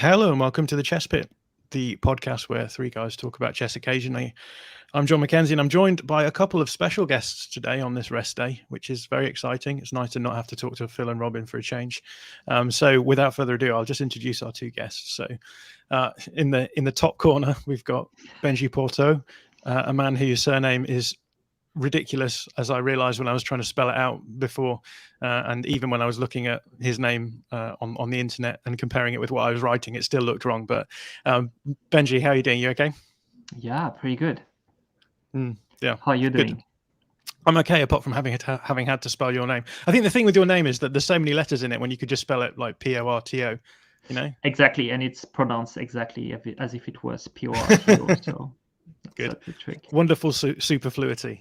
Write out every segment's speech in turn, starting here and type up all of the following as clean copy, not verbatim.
Hello and welcome to the Chess Pit, the podcast where three guys talk about chess occasionally. I'm John Mackenzie and I'm joined by a couple of special guests today on this rest day, which is very exciting. It's nice to not have to talk to Phil and Robin for a change. So without further ado, I'll just introduce our two guests. So in the top corner, we've got Benji Portheault, a man whose surname is ridiculous, as I realized when I was trying to spell it out before, and even when I was looking at his name on the internet and comparing it with what I was writing, it still looked wrong. But Benji, how are you doing? You okay? Yeah, pretty good. Yeah. How are you doing? Good. I'm okay, apart from having had to spell your name. I think the thing with your name is that there's so many letters in it when you could just spell it like Porto, you know? Exactly, and it's pronounced exactly as if it was Porto. So good, wonderful superfluity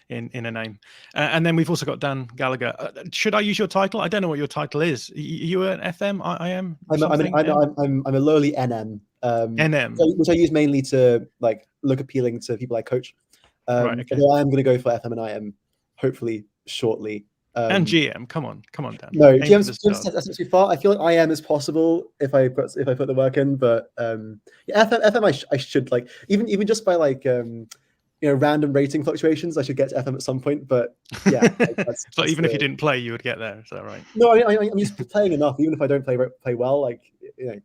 in a name. And then we've also got Dan Gallagher. Should I use your title? I don't know what your title is. You an FM? IM? I'm a lowly NM. NM, which I use mainly to look appealing to people I coach. Right, okay. I am going to go for FM and IM, hopefully shortly. And GM, come on, Dan. No, GM's that's not too far. I feel like IM is possible if I put the work in, but FM I should even just by random rating fluctuations, I should get to FM at some point. But yeah, so even if you didn't play, you would get there. Is that right? No, I'm just playing enough. Even if I don't play well, at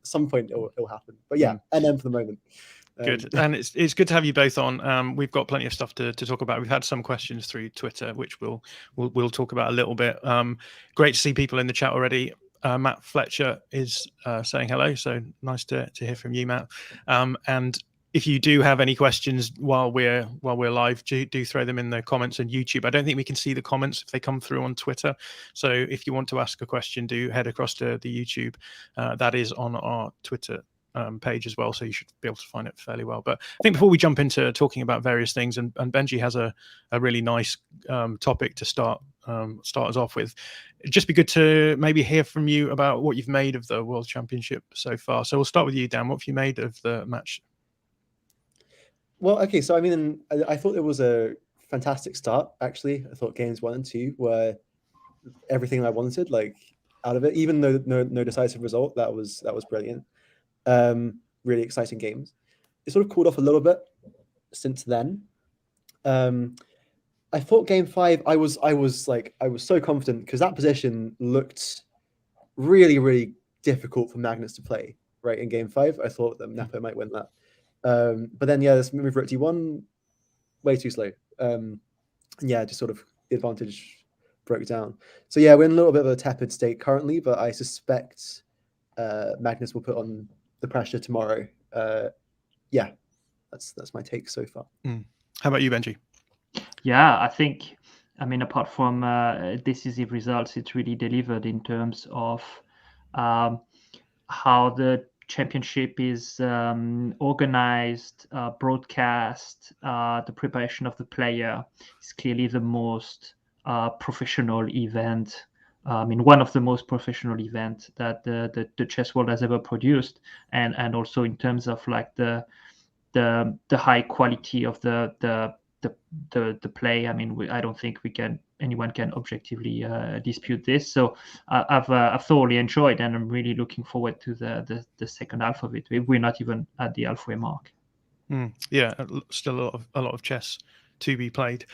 some point it'll happen. But yeah, NM for the moment. Good, and it's good to have you both on. We've got plenty of stuff to talk about. We've had some questions through Twitter, which we'll talk about a little bit. Great to see people in the chat already. Matt Fletcher is saying hello, so nice to hear from you, Matt. And if you do have any questions while we're live, do throw them in the comments on YouTube. I don't think we can see the comments if they come through on Twitter. So if you want to ask a question, do head across to the YouTube. That is on our Twitter page as well, so you should be able to find it fairly well. But I think before we jump into talking about various things, and Benji has a really nice topic to start us off with, it'd just be good to maybe hear from you about what you've made of the World Championship so far. So we'll start with you, Dan. What have you made of the match? Well, okay, so I mean, I thought it was a fantastic start, actually. I thought games 1 and 2 were everything I wanted, out of it, even though no decisive result. That was brilliant. Really exciting games. It sort of cooled off a little bit since then. I thought game 5, I was so confident because that position looked really, really difficult for Magnus to play, right? In game 5, I thought that Napo might win that. But then, this move for D1, way too slow. Just sort of the advantage broke down. So we're in a little bit of a tepid state currently, but I suspect Magnus will put on the pressure tomorrow. That's my take so far. How about you, Benji? Yeah, I think, apart from decisive results, it really delivered in terms of how the championship is organized, broadcast, the preparation of the player is clearly the most professional event. One of the most professional events that the chess world has ever produced, and also in terms of the high quality of the play. I don't think anyone can objectively dispute this. So I've thoroughly enjoyed, and I'm really looking forward to the second half of it. We're not even at the halfway mark. Yeah, still a lot of chess to be played.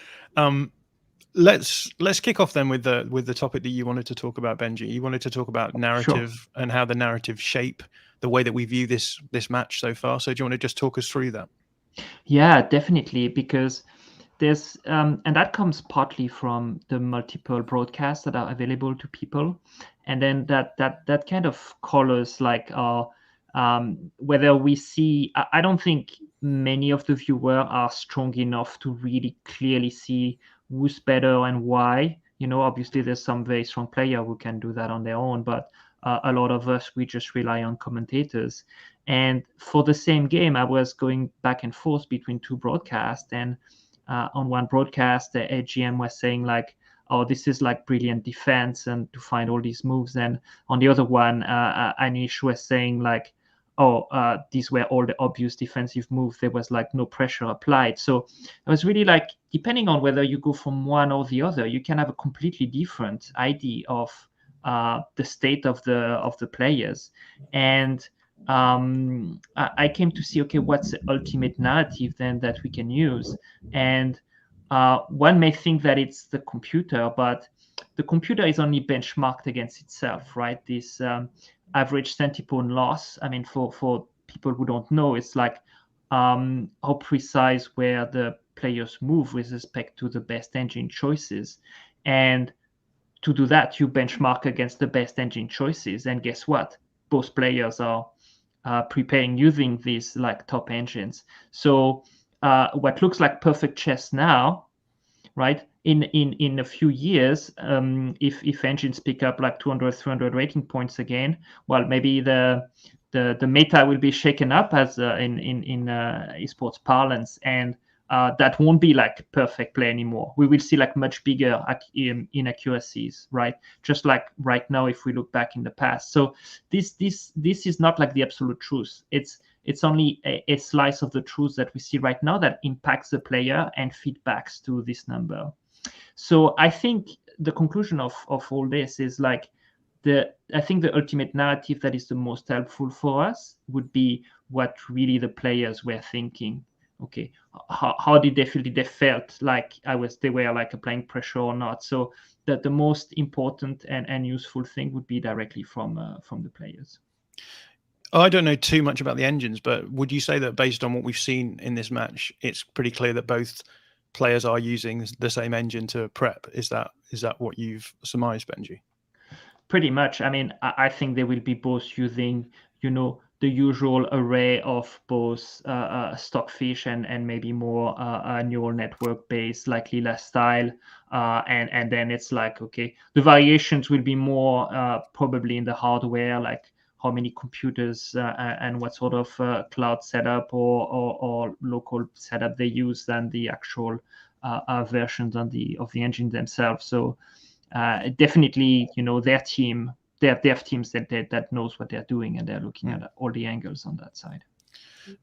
Let's kick off then with the topic that you wanted to talk about, Benji. You wanted to talk about narrative. Sure. And how the narrative shape the way that we view this match so far. So do you want to just talk us through that? Yeah, definitely, because there's and that comes partly from the multiple broadcasts that are available to people, and then that kind of colors whether we see. I don't think many of the viewers are strong enough to really clearly see who's better and why. Obviously there's some very strong player who can do that on their own, but a lot of us, we just rely on commentators. And for the same game, I was going back and forth between two broadcasts, and on one broadcast, the AGM was saying oh, this is brilliant defense and to find all these moves. And on the other one, Anish was saying oh, these were all the obvious defensive moves. There was no pressure applied. So I was really depending on whether you go from one or the other, you can have a completely different idea of the state of the players. And I came to see, okay, what's the ultimate narrative then that we can use? And one may think that it's the computer, but the computer is only benchmarked against itself, right? This average centipone loss. I mean, for people who don't know, it's like how precise where the players move with respect to the best engine choices. And to do that, you benchmark against the best engine choices. And guess what? Both players are preparing using these like top engines. So what looks like perfect chess now, right? In a few years, if engines pick up like 200, 300 rating points again, well, maybe the meta will be shaken up as in esports parlance, and that won't be like perfect play anymore. We will see like much bigger inaccuracies, right? Just like right now, if we look back in the past. So this is not like the absolute truth. It's only a slice of the truth that we see right now that impacts the player and feedbacks to this number. So I think the conclusion of all this is like I think the ultimate narrative that is the most helpful for us would be what really the players were thinking. Okay, how did they feel? Did they felt like they were like applying pressure or not? So that the most important and useful thing would be directly from the players. I don't know too much about the engines, but would you say that based on what we've seen in this match, it's pretty clear that both players are using the same engine to prep? Is that what you've surmised, Benji? Pretty much. I mean, I think they will be both using, the usual array of both Stockfish and maybe more neural network based, like Lila style. And then it's like, okay, the variations will be more probably in the hardware, like how many computers and what sort of cloud setup or local setup they use than the actual versions of the engine themselves. So definitely, their team, they have teams that knows what they're doing, and they're looking at all the angles on that side.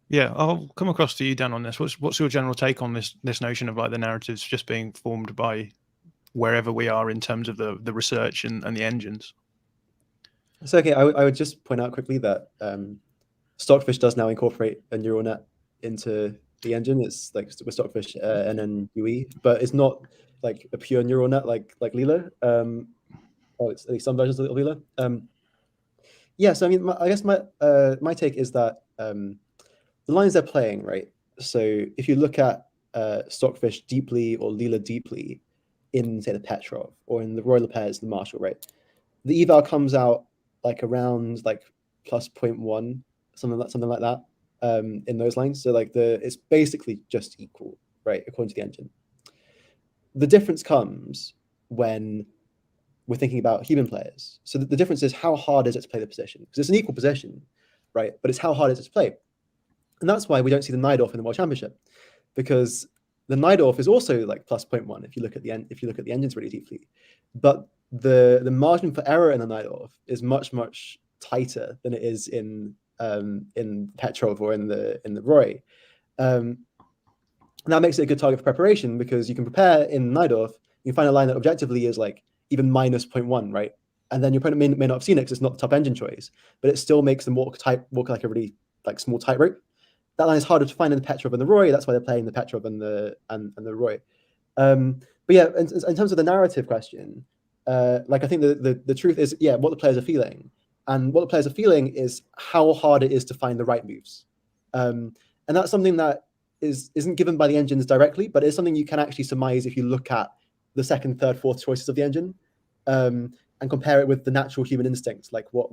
Yeah, I'll come across to you, Dan, on this. What's your general take on this notion of like the narratives just being formed by wherever we are in terms of the research and the engines? So okay, I would just point out quickly that Stockfish does now incorporate a neural net into the engine. It's like with Stockfish NNUE, but it's not like a pure neural net like Lila. It's at least some versions of Lila. Yeah, so I mean, I guess my take is that the lines they're playing, right? So if you look at Stockfish deeply or Lila deeply in, say, the Petrov or in the Roy Lopez, the Marshall, right? The eval comes out like around like plus 0.1, something like that, in those lines. So like it's basically just equal, right, according to the engine. The difference comes when we're thinking about human players. So the difference is how hard is it to play the position? Because it's an equal position, right? But it's how hard is it to play? And that's why we don't see the Najdorf in the World Championship, because the Najdorf is also like plus 0.1 if you look at the engines really deeply. But the margin for error in the Najdorf is much, much tighter than it is in Petrov or in the Roy. And that makes it a good target for preparation, because you can prepare in Najdorf, you find a line that objectively is like even minus 0.1, right? And then your opponent may not have seen it because it's not the top engine choice, but it still makes them walk like a really like small tightrope. That line is harder to find in the Petrov and the Roy. That's why they're playing the Petrov and the Roy. But yeah, in terms of the narrative question, like I think the truth is, yeah, what the players are feeling, and what the players are feeling is how hard it is to find the right moves, and that's something that isn't given by the engines directly, but it's something you can actually surmise if you look at the second, third, fourth choices of the engine, and compare it with the natural human instincts, like what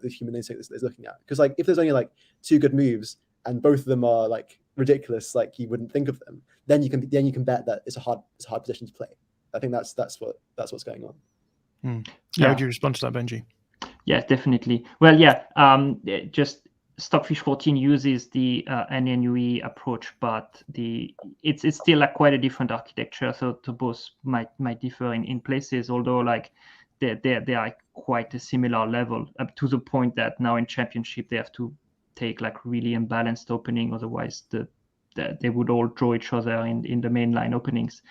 the human instinct is looking at. Because like if there's only like two good moves and both of them are like ridiculous, like you wouldn't think of them, then you can bet that it's a hard position to play. I think that's what's going on. How would you respond to that, Benji? Yeah, definitely. Well, yeah, just Stockfish 14 uses the NNUE approach, but it's still like quite a different architecture. So the both might differ in places, although like they are quite a similar level, up to the point that now in championship they have to take like really imbalanced opening, otherwise they would all draw each other in the mainline openings.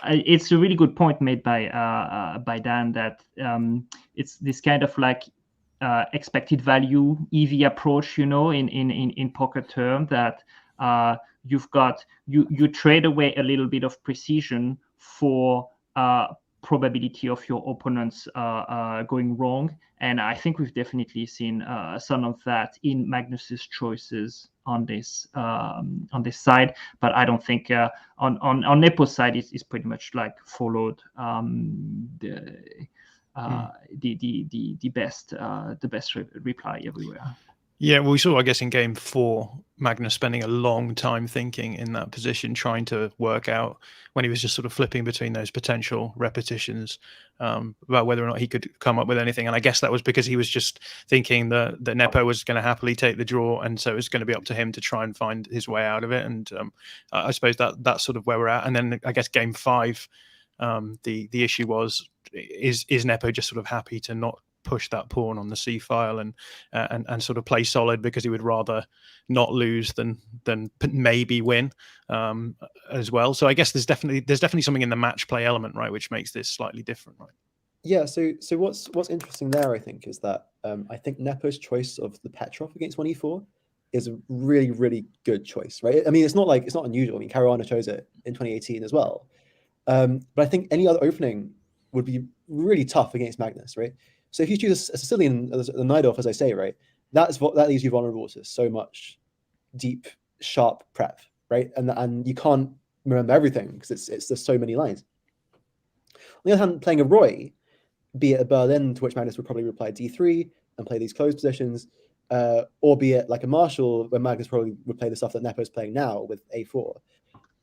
It's a really good point made by Dan that it's this kind of like expected value EV approach, in poker term, that you trade away a little bit of precision for probability of your opponents going wrong. And I think we've definitely seen some of that in Magnus's choices on this side. But I don't think on Nepo's side is pretty much like followed the best reply everywhere. Yeah, well, we saw, I guess, in game 4, Magnus spending a long time thinking in that position, trying to work out when he was just sort of flipping between those potential repetitions about whether or not he could come up with anything. And I guess that was because he was just thinking that Nepo was going to happily take the draw, and so it was going to be up to him to try and find his way out of it. And I suppose that's sort of where we're at. And then I guess game 5, the issue was, is Nepo just sort of happy to not push that pawn on the c file and sort of play solid because he would rather not lose than maybe win as well. So I guess there's definitely something in the match play element, right, which makes this slightly different, right? Yeah. So what's interesting there, I think, is that I think Nepo's choice of the Petrov against 1e4 is a really, really good choice, right? I mean, it's not unusual. I mean, Caruana chose it in 2018 as well. But I think any other opening would be really tough against Magnus, right? So if you choose a Sicilian, the Najdorf, as I say, right, that leaves you vulnerable to so much deep, sharp prep, right? And you can't remember everything because there's so many lines. On the other hand, playing a Roy, be it a Berlin, to which Magnus would probably reply d3 and play these closed positions, or be it like a Marshall, where Magnus probably would play the stuff that Nepo's playing now with a4.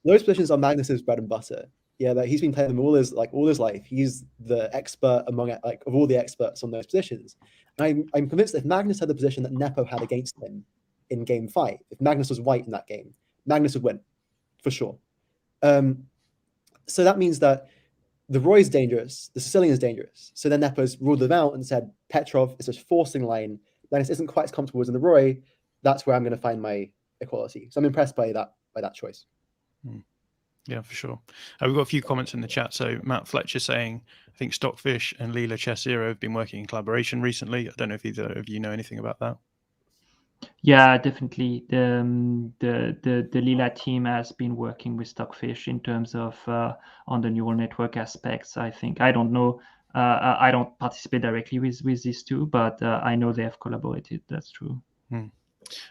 Those positions are Magnus's bread and butter. Yeah, that he's been playing them all his life. He's the expert of all the experts on those positions. And I'm convinced that if Magnus had the position that Nepo had against him in game 5, if Magnus was white in that game, Magnus would win for sure. So that means that the Roy's dangerous, the Sicilian is dangerous. So then Nepo's ruled them out and said Petrov is just forcing line. Magnus isn't quite as comfortable as in the Roy. That's where I'm going to find my equality. So I'm impressed by that choice. Yeah, for sure. We've got a few comments in the chat. So Matt Fletcher saying, I think Stockfish and Leela Chess Zero have been working in collaboration recently. I don't know if either of you know anything about that. Yeah, definitely. The Leela team has been working with Stockfish in terms of on the neural network aspects. I think I don't know. I don't participate directly with these two, but I know they have collaborated. That's true.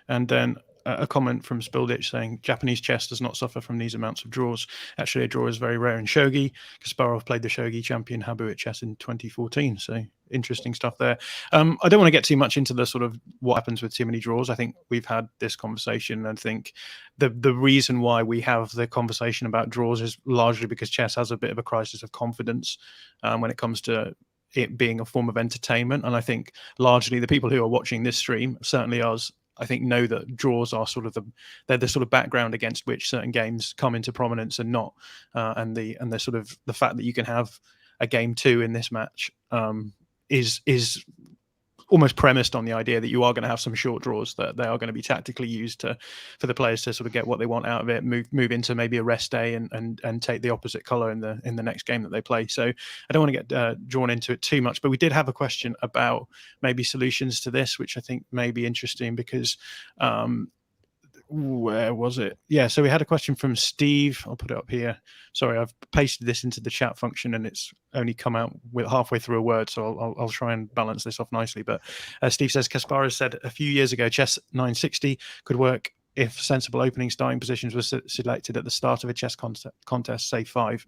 And then a comment from Spilditch saying Japanese chess does not suffer from these amounts of draws. Actually, a draw is very rare in shogi. Kasparov played the shogi champion Habu at chess in 2014. So interesting stuff there. I don't want to get too much into the sort of what happens with too many draws. I think we've had this conversation, and I think the reason why we have the conversation about draws is largely because chess has a bit of a crisis of confidence when it comes to it being a form of entertainment. And I think largely the people who are watching this stream, certainly us, I think know that draws are sort of they're the sort of background against which certain games come into prominence and not, and the sort of the fact that you can have a game 2 in this match is almost premised on the idea that you are going to have some short draws, that they are going to be tactically used for the players to sort of get what they want out of it, move into maybe a rest day and take the opposite color in the next game that they play. So I don't want to get drawn into it too much, but we did have a question about maybe solutions to this, which I think may be interesting because where was it? Yeah, so we had a question from Steve. I'll put it up here. Sorry, I've pasted this into the chat function and it's only come out with halfway through a word, so I'll try and balance this off nicely. But Steve says Kasparov said a few years ago chess 960 could work if sensible opening starting positions were selected at the start of a chess contest, say 5.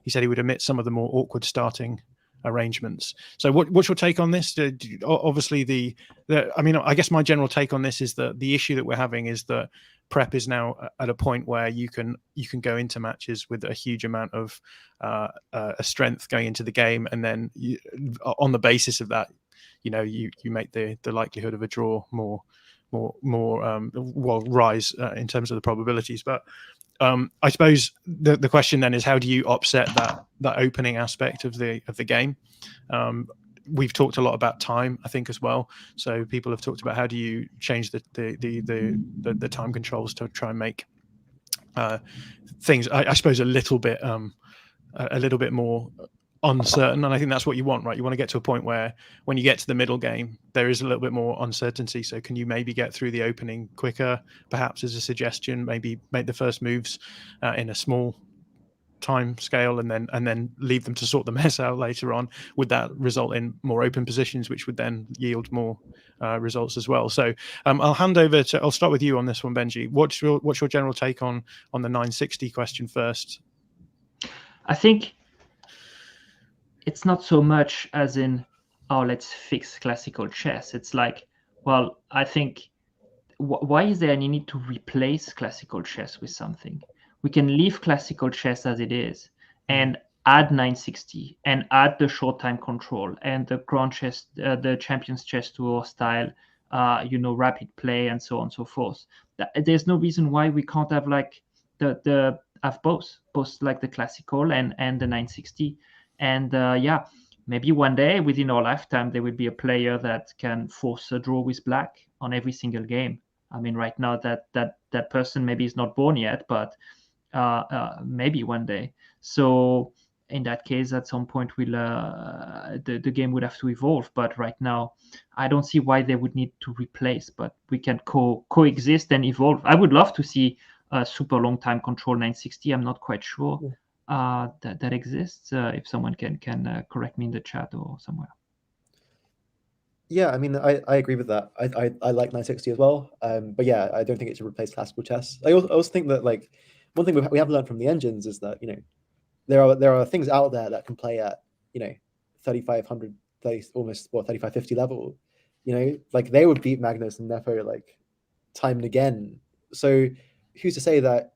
He said he would omit some of the more awkward starting arrangements. So what's your take on this? Obviously I mean, I guess my general take on this is that the issue that we're having is that prep is now at a point where you can go into matches with a huge amount of a strength going into the game, and then on the basis of that, you make the likelihood of a draw more rise in terms of the probabilities. But I suppose the question then is, how do you offset that opening aspect of the game? We've talked a lot about time, I think, as well. So people have talked about how do you change the time controls to try and make things, I suppose, a little bit more uncertain, and I think that's what you want, right? You want to get to a point where when you get to the middle game, there is a little bit more uncertainty. So can you maybe get through the opening quicker, perhaps, as a suggestion, maybe make the first moves in a small time scale and then leave them to sort the mess out later on? Would that result in more open positions, which would then yield more results as well? So I'll start with you on this one, Benji. What's your general take on the 960 question first? I think it's not so much as in, oh, let's fix classical chess. It's like, well, I think, why is there any need to replace classical chess with something? We can leave classical chess as it is and add 960 and add the short time control and the grand chess, the Champions Chess Tour style, rapid play and so on and so forth. There's no reason why we can't have like have both like the classical and the 960. And maybe one day within our lifetime, there will be a player that can force a draw with black on every single game. I mean, right now that person maybe is not born yet, but maybe one day. So in that case, at some point, the game would have to evolve. But right now, I don't see why they would need to replace. But we can coexist and evolve. I would love to see a super long time control 960. I'm not quite sure that exists. If someone can correct me in the chat or somewhere. Yeah, I mean, I agree with that. I like 960 as well. But yeah, I don't think it should replace classical chess. I also think that, like, one thing we have learned from the engines is that, there are things out there that can play at 3500, almost 3550 level. Like they would beat Magnus and Nepo like time and again. So who's to say that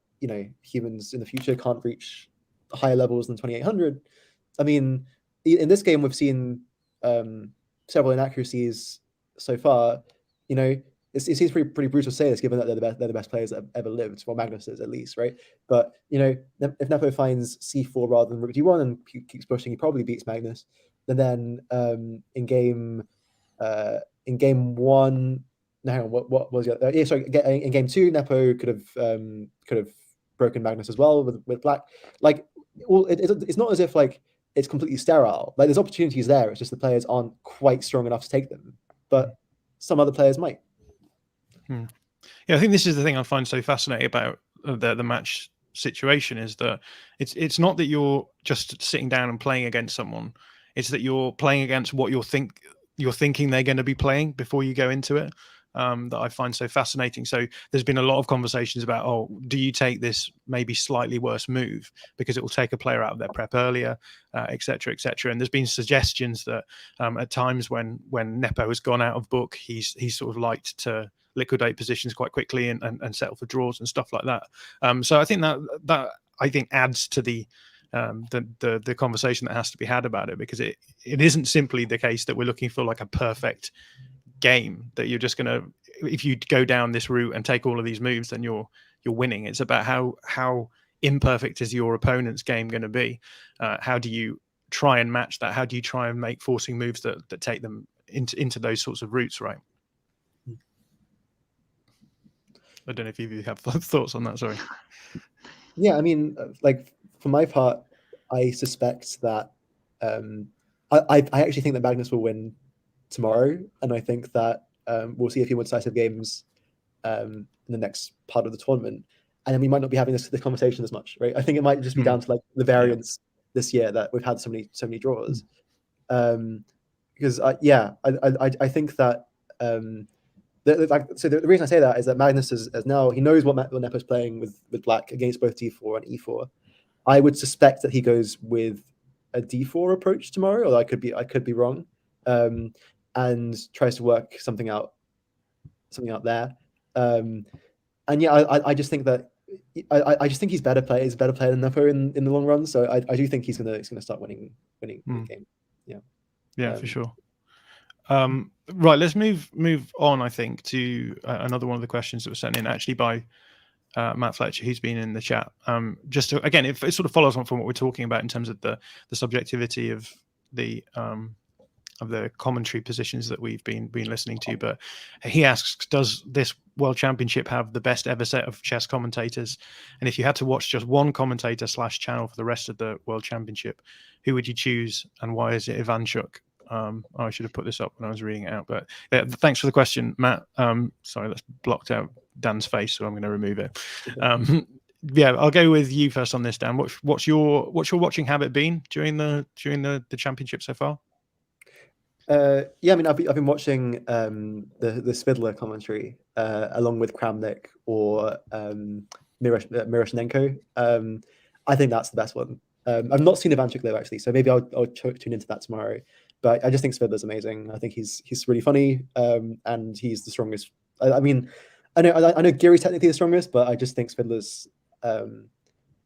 humans in the future can't reach higher levels than 2800? I mean, in this game we've seen several inaccuracies so far. It seems pretty brutal to say this, given that they're the best players that have ever lived. Well, Magnus is at least, right? But if Nepo finds c4 rather than rook d1 and keeps pushing, he probably beats Magnus. And then in game one, no, hang on, what was it? In game two, Nepo could have broken Magnus as well with black. Like, it's not as if like it's completely sterile. Like, there's opportunities there. It's just the players aren't quite strong enough to take them. But some other players might. Yeah, I think this is the thing I find so fascinating about the match situation, is that it's not that you're just sitting down and playing against someone. It's that you're playing against what you're thinking they're going to be playing before you go into it. That I find so fascinating. So there's been a lot of conversations about, do you take this maybe slightly worse move because it will take a player out of their prep earlier, et cetera, et cetera. And there's been suggestions that at times when Nepo has gone out of book, he's sort of liked to liquidate positions quite quickly and settle for draws and stuff like that. So I think that adds to the conversation that has to be had about it, because it isn't simply the case that we're looking for like a perfect game, that you're just going to, if you go down this route and take all of these moves, then you're winning. It's about how imperfect is your opponent's game going to be. How do you try and match that? How do you try and make forcing moves that take them into those sorts of routes, right? I don't know if you have thoughts on that. Sorry. Yeah, I mean, like, for my part, I suspect that I actually think that Magnus will win tomorrow, and I think that we'll see a few more decisive games in the next part of the tournament, and then we might not be having this conversation as much, right? I think it might just be down to like the variance this year that we've had so many draws. Because I think that the reason I say that is that Magnus is now, he knows what Nepo's playing with black against both d4 and e4. I would suspect that he goes with a d4 approach tomorrow, although I could be wrong, and tries to work something out there. And yeah, I just think that I just think he's better player than Nepo in the long run. So I do think he's gonna start winning the game. Yeah, for sure. Right, let's move on, I think, to another one of the questions that was sent in actually by Matt Fletcher, who's been in the chat. Just to, again, it sort of follows on from what we're talking about in terms of the subjectivity of the commentary positions that we've been listening to. But he asks, does this World Championship have the best ever set of chess commentators? And if you had to watch just one commentator / channel for the rest of the World Championship, who would you choose, and why is it Ivanchuk? I should have put this up when I was reading it out, but yeah, thanks for the question, Matt. Sorry, that's blocked out Dan's face, so I'm going to remove it. Yeah, I'll go with you first on this, Dan. What's your watching habit been during the championship so far? Yeah, I mean, I've been watching the Svidler commentary along with Kramnik or Miroshnichenko. I think that's the best one. I've not seen Ivanchuk live actually, so maybe I'll tune into that tomorrow. But I just think Svidler's amazing. I think he's really funny, and he's the strongest. I mean, I know Geary's technically the strongest, but I just think Svidler's.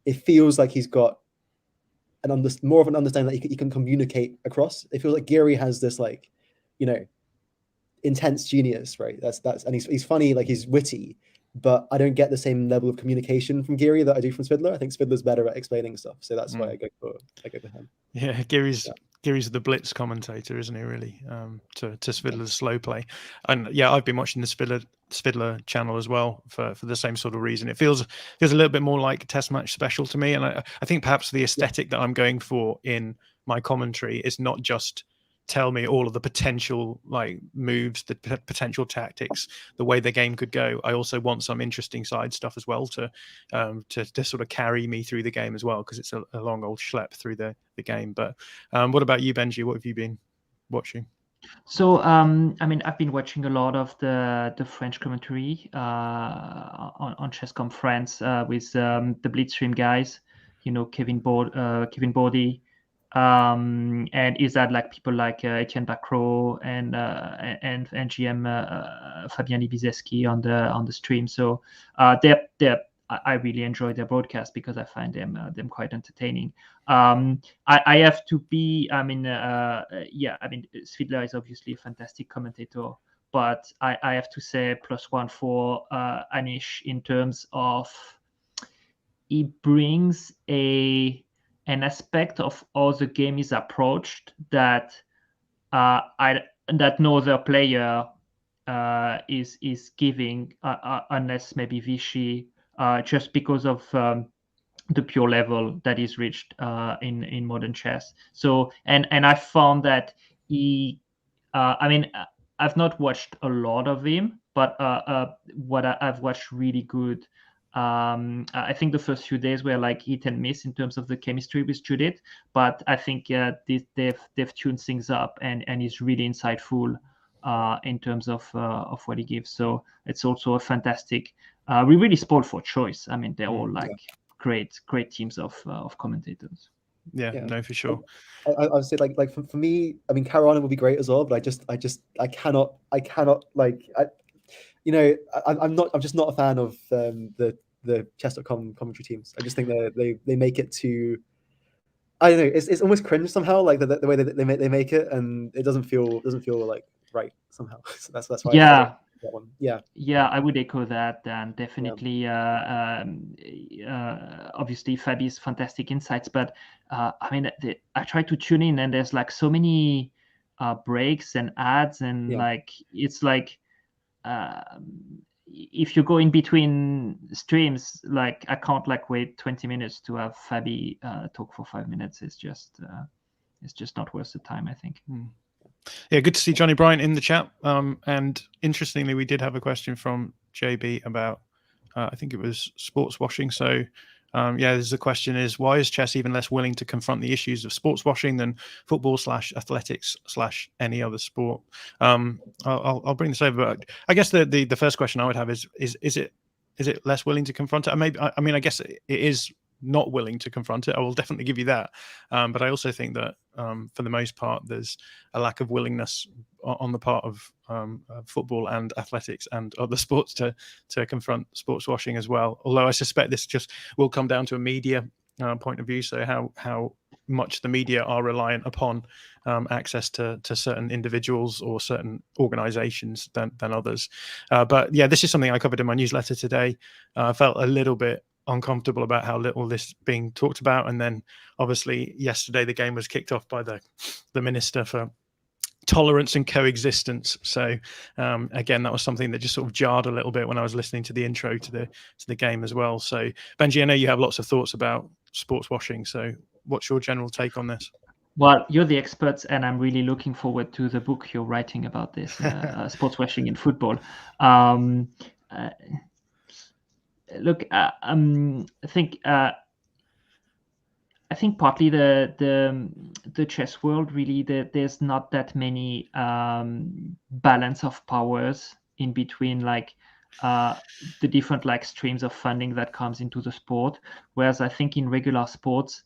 It feels like he's got more of an understanding that he can communicate across. It feels like Geary has this intense genius, right? That's and he's funny, like he's witty, but I don't get the same level of communication from Geary that I do from Svidler. I think Svidler's better at explaining stuff, so that's why I go for him. Yeah, Geary's the blitz commentator, isn't he? Really, to Svidler's slow play, and yeah, I've been watching the Svidler channel as well for the same sort of reason. It feels a little bit more like Test Match Special to me, and I think perhaps the aesthetic that I'm going for in my commentary is not just tell me all of the potential moves, the potential tactics, the way the game could go. I also want some interesting side stuff as well to sort of carry me through the game as well, because it's a long old schlep through the game. But what about you, Benji? What have you been watching? So I mean, I've been watching a lot of the French commentary on Chess.com France with the Blitzstream guys, Kevin Bordy. And is that like people like Etienne Bacro and GM Fabian Ibizeski on the stream. So I really enjoy their broadcast because I find them quite entertaining. I have to be. I mean, Svidler is obviously a fantastic commentator, but I have to say +1 for Anish in terms of he brings an aspect of how the game is approached that that no other player is giving unless maybe Vichy, just because of the pure level that is reached in modern chess. So and I found that he, I mean, I've not watched a lot of him, but what I've watched really good. I think the first few days were like hit and miss in terms of the chemistry with Judith, but I think they've tuned things up and he's really insightful in terms of what he gives. So it's also a fantastic. We really spoiled for choice. I mean, they're all like great teams of commentators. Yeah, no, for sure. I would say like for me, I mean, Caruana would be great as well, but I cannot like. I'm just not a fan of the Chess.com commentary teams. I just think they make it too. I don't know. It's almost cringe somehow, like the way that they make it, and it doesn't feel like right somehow. So that's why. Yeah. That one. Yeah, I would echo that, and definitely. Obviously, Fabi's fantastic insights, but I mean, I try to tune in, and there's like so many breaks and ads, and like it's like. If you go in between streams, like I can't like wait 20 minutes to have Fabi talk for 5 minutes. It's just not worth the time, I think. Yeah, good to see Johnny Bryant in the chat. And interestingly, we did have a question from JB about I think it was sports washing. So the question is, why is chess even less willing to confront the issues of sports washing than football / athletics / any other sport? I'll bring this over, but I guess the first question I would have is it less willing to confront it? I mean, I guess it is not willing to confront it. I will definitely give you that. But I also think that for the most part, there's a lack of willingness on the part of football and athletics and other sports to confront sports washing as well. Although I suspect this just will come down to a media point of view. So how much the media are reliant upon access to certain individuals or certain organizations than others. But yeah, this is something I covered in my newsletter today. I felt a little bit uncomfortable about how little this being talked about, and then obviously yesterday the game was kicked off by the minister for tolerance and coexistence. So again, that was something that just sort of jarred a little bit when I was listening to the intro to the game as well. So Benji, I know you have lots of thoughts about sports washing. So what's your general take on this? Well, you're the experts, and I'm really looking forward to the book you're writing about this, sports washing in football. Look, I think partly the chess world, really, there's not that many balance of powers in between, like the different like streams of funding that comes into the sport. Whereas I think in regular sports,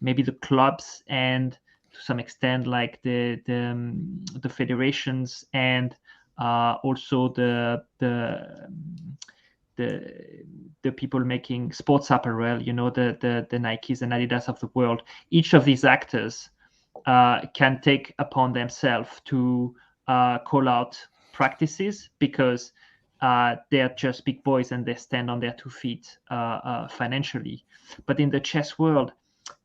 maybe the clubs and to some extent like the federations and also the people making sports apparel, you know, the Nikes and Adidas of the world, each of these actors can take upon themselves to call out practices because they're just big boys and they stand on their 2 feet financially. But in the chess world,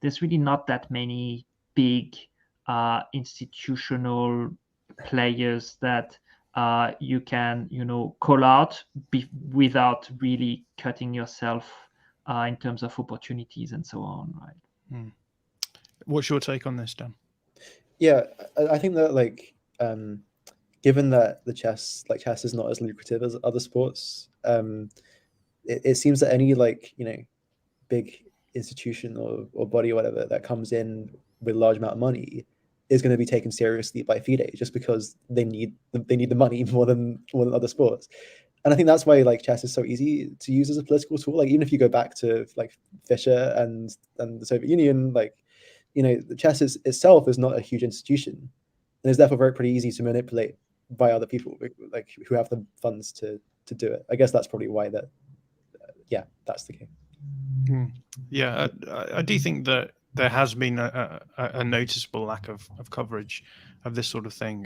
there's really not that many big institutional players that you can, you know, call out without really cutting yourself in terms of opportunities and so on, right? What's your take on this, Dan? Yeah, I think that like given that chess is not as lucrative as other sports, it seems that any like, you know, big institution or body or whatever that comes in with a large amount of money is going to be taken seriously by FIDE just because they need the money more than other sports. And I think that's why like chess is so easy to use as a political tool. Like even if you go back to like Fischer and the Soviet Union, like, you know, the chess itself is not a huge institution and is therefore pretty easy to manipulate by other people like who have the funds to do it. I guess that's probably why that's the case. Yeah, I do think that there has been a noticeable lack of coverage of this sort of thing,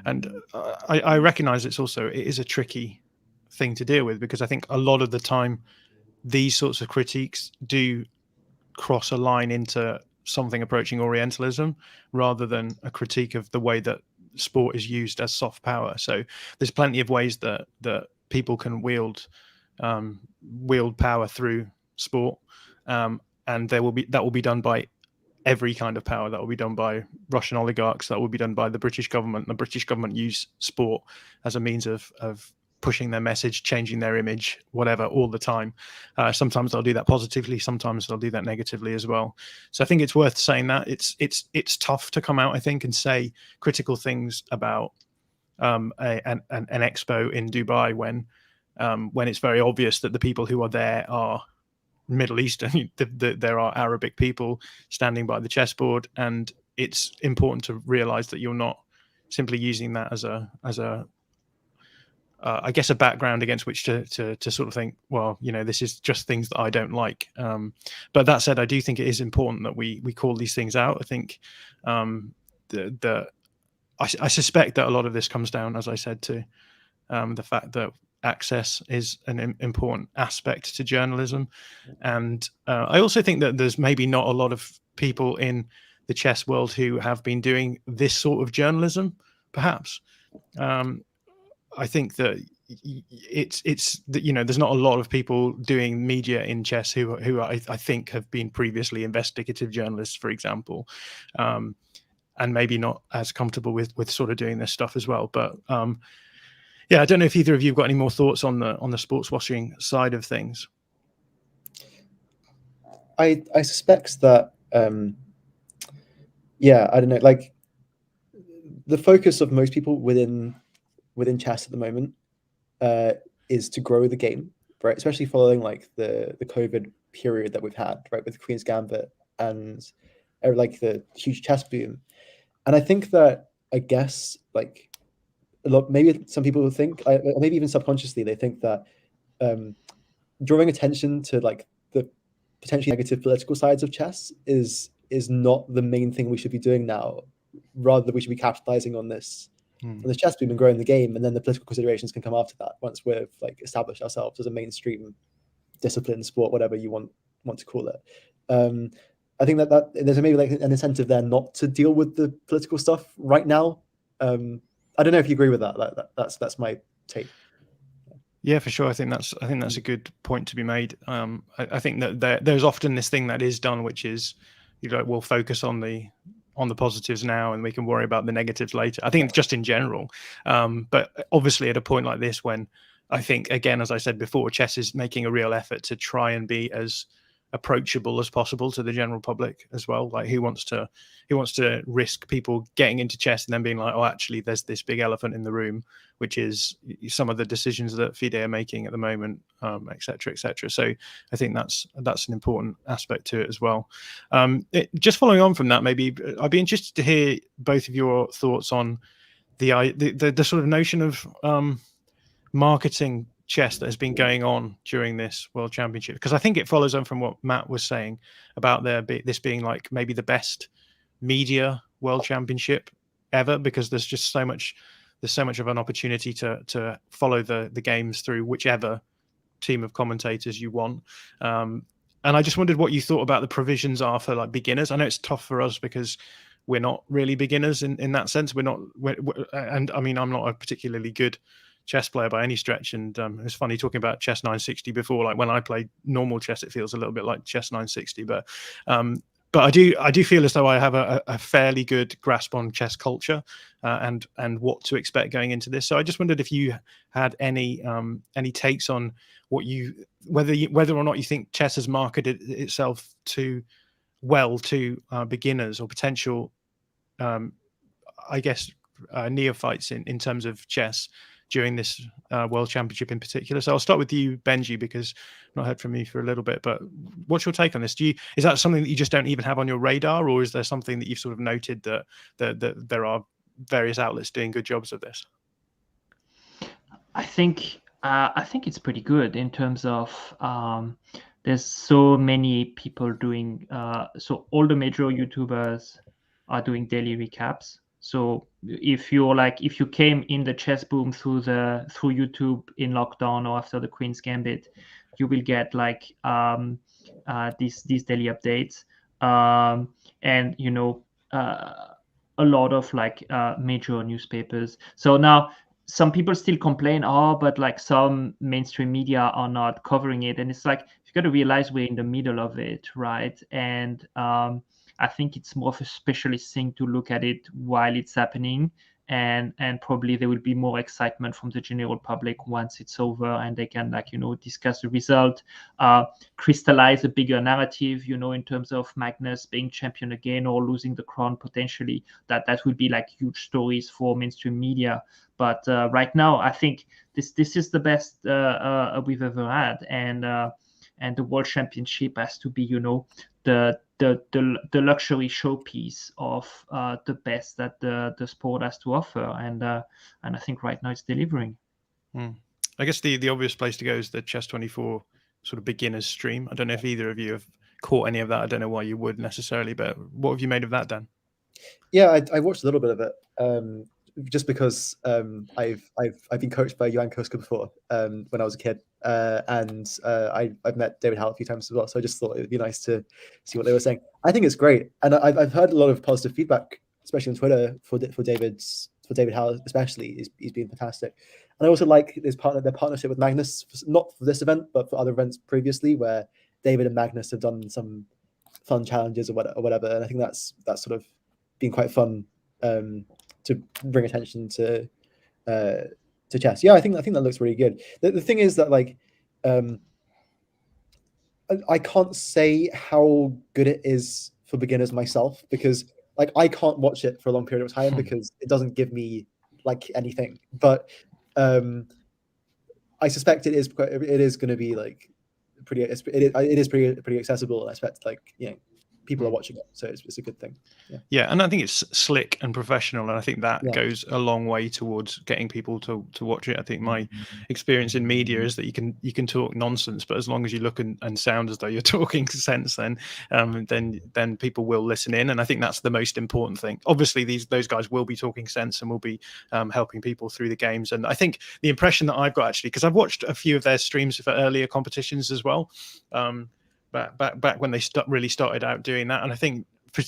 and I recognize it is a tricky thing to deal with because I think a lot of the time these sorts of critiques do cross a line into something approaching Orientalism rather than a critique of the way that sport is used as soft power. So there's plenty of ways that people can wield power through sport, and that will be done by every kind of power. That will be done by Russian oligarchs. That will be done by the British government. The British government use sport as a means of pushing their message, changing their image, whatever, all the time. Sometimes they'll do that positively. Sometimes they'll do that negatively as well. So I think it's worth saying that it's tough to come out, I think, and say critical things about an expo in Dubai when it's very obvious that the people who are there are Middle Eastern. There are Arabic people standing by the chessboard, and it's important to realize that you're not simply using that as a I guess a background against which to sort of think, well, you know, this is just things that I don't like. But that said, I do think it is important that we call these things out. I think I suspect that a lot of this comes down, as I said, to the fact that access is an important aspect to journalism. And I also think that there's maybe not a lot of people in the chess world who have been doing this sort of journalism, perhaps. I think that it's that, you know, there's not a lot of people doing media in chess who I think have been previously investigative journalists, for example, and maybe not as comfortable with sort of doing this stuff as well. But yeah, I don't know if either of you have got any more thoughts on the sports washing side of things. I suspect that I don't know, like the focus of most people within chess at the moment is to grow the game, right? Especially following like the COVID period that we've had, right, with Queen's Gambit and like the huge chess boom. And I think that, I guess, like maybe some people think, maybe even subconsciously, they think that drawing attention to like the potentially negative political sides of chess is not the main thing we should be doing now. Rather, we should be capitalizing on this on the chess boom and growing the game, and then the political considerations can come after that once we've like established ourselves as a mainstream discipline, sport, whatever you want to call it. I think that there's maybe like an incentive there not to deal with the political stuff right now, I don't know if you agree with that. That's my take. Yeah, for sure. I think that's a good point to be made. I think that there's often this thing that is done, which is, we'll focus on the positives now, and we can worry about the negatives later. I think just in general, but obviously at a point like this, when I think, again, as I said before, chess is making a real effort to try and be as approachable as possible to the general public as well. Like, who wants to risk people getting into chess and then being like, oh, actually there's this big elephant in the room, which is some of the decisions that FIDE are making at the moment, et cetera, et cetera. So I think that's an important aspect to it as well. Just following on from that, maybe I'd be interested to hear both of your thoughts on the sort of notion of marketing chess that has been going on during this World Championship, because I think it follows on from what Matt was saying about this being like maybe the best media World Championship ever, because there's so much of an opportunity to follow the games through whichever team of commentators you want. And I just wondered what you thought about the provisions are for like beginners. I know it's tough for us because we're not really beginners in that sense. And I mean, I'm not a particularly good chess player by any stretch, and it's funny talking about chess 960 before. Like, when I play normal chess, it feels a little bit like chess 960, but I do feel as though I have a fairly good grasp on chess culture and what to expect going into this. So I just wondered if you had any takes on whether or not you think chess has marketed itself too well to beginners or potential I guess neophytes in terms of chess during this World Championship in particular. So I'll start with you, Benji, because I've not heard from you for a little bit, but what's your take on this? Is that something that you just don't even have on your radar, or is there something that you've sort of noted that there are various outlets doing good jobs of this? I think it's pretty good in terms of there's so many people doing, so all the major YouTubers are doing daily recaps. So if you came in the chess boom through YouTube in lockdown or after the Queen's Gambit, you will get these daily updates, and a lot of major newspapers. So now some people still complain, but like some mainstream media are not covering it, and it's like you got to realize we're in the middle of it, right? And I think it's more of a specialist thing to look at it while it's happening, and probably there will be more excitement from the general public once it's over, and they can discuss the result, crystallize a bigger narrative, in terms of Magnus being champion again or losing the crown potentially. That would be like huge stories for mainstream media. But right now, I think this is the best we've ever had, and the World Championship has to be, the luxury showpiece of the best that the sport has to offer, and I think right now it's delivering. I guess the obvious place to go is the Chess24 sort of beginners stream. I don't know if either of you have caught any of that. I don't know why you would necessarily, but what have you made of that, Dan? Yeah, I watched a little bit of it. Just because I've been coached by Johan Koska before when I was a kid, and I've met David Howell a few times as well. So I just thought it would be nice to see what they were saying. I think it's great, and I've heard a lot of positive feedback, especially on Twitter for David Howell especially. He's been fantastic, and I also like their partnership with Magnus, not for this event but for other events previously, where David and Magnus have done some fun challenges or whatever, and I think that's sort of been quite fun. To bring attention to chess. Yeah, I think that looks really good. The thing is that I can't say how good it is for beginners myself, because I can't watch it for a long period of time because it doesn't give me anything. But I suspect it is going to be pretty. It is pretty accessible. I expect people are watching it, so it's a good thing. Yeah, and I think it's slick and professional, and I think that goes a long way towards getting people to watch it. I think my experience in media is that you can talk nonsense, but as long as you look and sound as though you're talking sense, then people will listen in, and I think that's the most important thing. Obviously, those guys will be talking sense and will be helping people through the games, and I think the impression that I've got, actually, because I've watched a few of their streams for earlier competitions as well. Back when they really started out doing that, and I think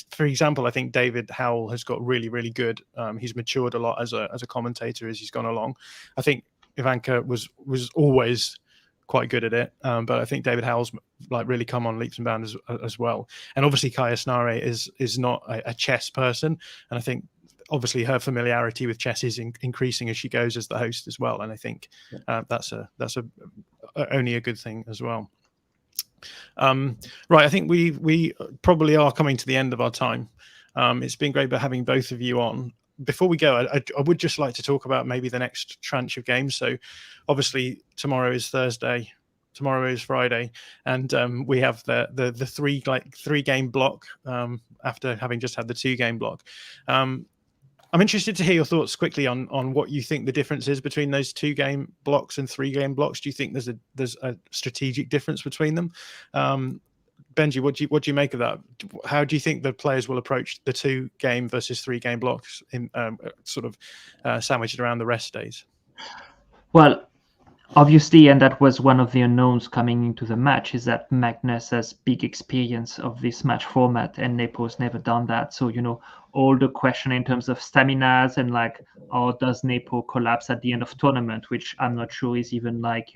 for example, I think David Howell has got really, really good. He's matured a lot as a commentator as he's gone along. I think Ivanka was always quite good at it, but I think David Howell's like really come on leaps and bounds as well. And obviously Kaya Snare is not a chess person, and I think obviously her familiarity with chess is increasing as she goes as the host as well. And I think that's only a good thing as well. Right, I think we probably are coming to the end of our time. It's been great having both of you on. Before we go, I would just like to talk about maybe the next tranche of games. So obviously tomorrow is Thursday, tomorrow is Friday, and we have the three game block after having just had the 2 game block. I'm interested to hear your thoughts quickly on what you think the difference is between those 2 game blocks and 3 game blocks. Do you think there's a strategic difference between them? Benji, what do you make of that? How do you think the players will approach the 2 game versus 3 game blocks in sort of sandwiched around the rest days? Well, obviously, and that was one of the unknowns coming into the match, is that Magnus has big experience of this match format, and Nepo's never done that. So, all the question in terms of staminas and like, how does Nepo collapse at the end of tournament, which I'm not sure is even like,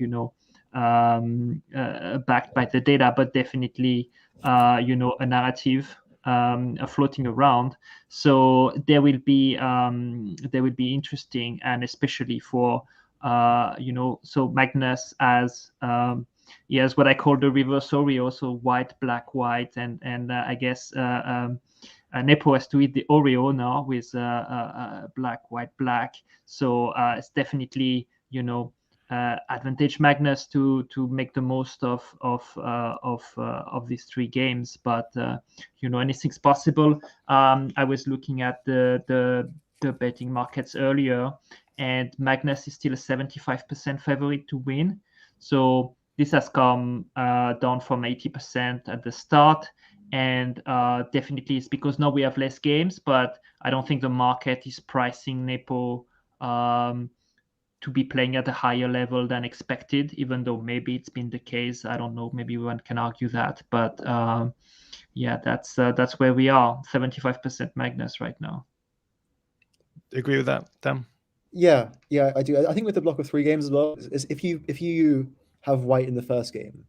backed by the data, but definitely, a narrative floating around. So there will be interesting, and especially for so Magnus has he has what I call the reverse Oreo, so white, black, white, and I guess Nepo has to eat the Oreo now with black, white, black. So it's definitely advantage Magnus to make the most of these 3 games. But anything's possible. I was looking at the betting markets earlier, and Magnus is still a 75% favorite to win. So this has come down from 80% at the start, and definitely it's because now we have less games, but I don't think the market is pricing Nepo to be playing at a higher level than expected, even though maybe it's been the case. I don't know, maybe one can argue that, but that's where we are, 75% Magnus right now. Agree with that, Dan? Yeah, I do. I think with the block of 3 games as well, is if you have white in the first game,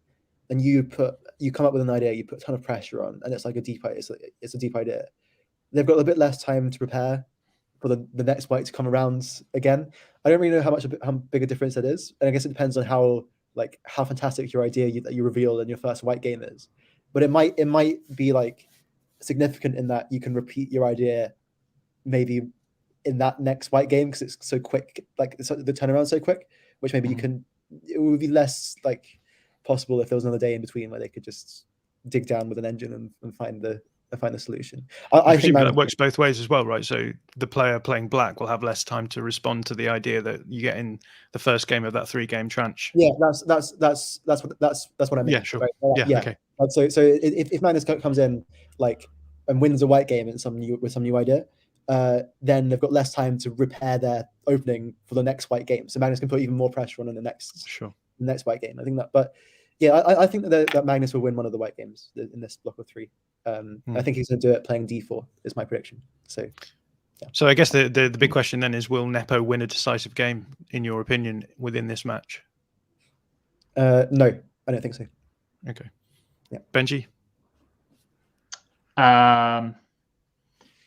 and you come up with an idea, you put a ton of pressure on, and it's like a deep idea. It's a deep idea. They've got a bit less time to prepare for the next white to come around again. I don't really know how big a difference that is, and I guess it depends on how fantastic your idea that you revealed in your first white game is. But it might be like significant in that you can repeat your idea maybe in that next white game because it's so quick, like the turnaround so quick, which maybe it would be less like possible if there was another day in between where they could just dig down with an engine and find the solution. I think that works both ways as well, right? So the player playing black will have less time to respond to the idea that you get in the first game of that 3 game tranche. Yeah, that's what I mean. Yeah, sure. Right? Yeah. Okay. So if Magnus comes in and wins a white game with some new idea, then they've got less time to repair their opening for the next white game. So Magnus can put even more pressure on in the next white game. I think that, but yeah, I think that Magnus will win one of the white games in this block of 3. I think he's going to do it playing D4 is my prediction. So, yeah. So I guess the big question then is, will Nepo win a decisive game in your opinion within this match? No, I don't think so. Okay. Yeah. Benji?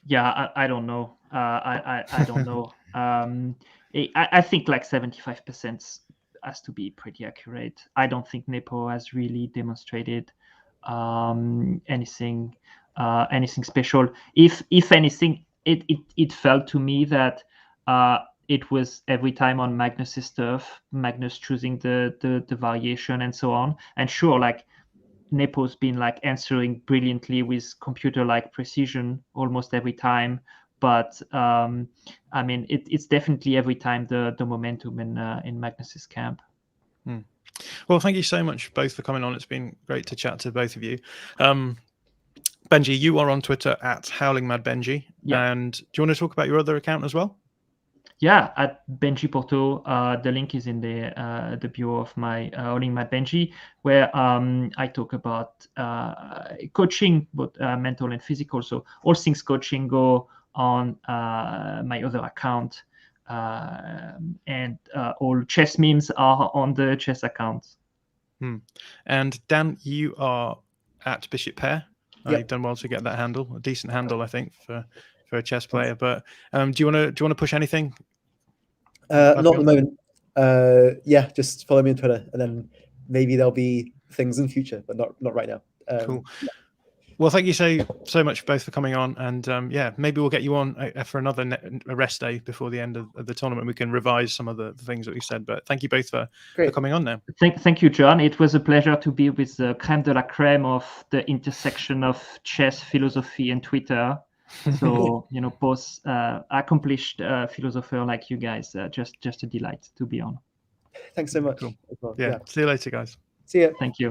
Yeah, I don't know. I don't know. I think like 75% has to be pretty accurate. I don't think Nepo has really demonstrated anything special. If anything, it felt to me that it was every time on Magnus's turf, Magnus choosing the variation and so on. And sure, like Nepo's been like answering brilliantly with computer-like precision almost every time. But I mean, it's definitely every time the momentum in Magnus's camp. Well, thank you so much both for coming on. It's been great to chat to both of you. Benji, you are on Twitter at HowlingMadBenji. Yeah. And do you want to talk about your other account as well? yeah, at Benji Portheault. The link is in the bio of my Owning My Benji, where I talk about coaching, both mental and physical. So all things coaching go on my other account, and all chess memes are on the chess account. And Dan, you are at Bishop Pair. Yep. You've done well to get that handle, a decent handle, I think, for a chess player. But do you want to push anything? Not at the moment. Yeah, just follow me on Twitter, and then maybe there'll be things in future, but not right now. Cool. Well, thank you so much both for coming on, and yeah, maybe we'll get you on for another rest day before the end of the tournament. We can revise some of the things that we said. But thank you both for coming on now. Thank you, John. It was a pleasure to be with the crème de la crème of the intersection of chess, philosophy, and Twitter. So both accomplished philosopher like you guys. Just a delight to be on. Thanks so much. Cool. Yeah. See you later, guys. See ya. Thank you.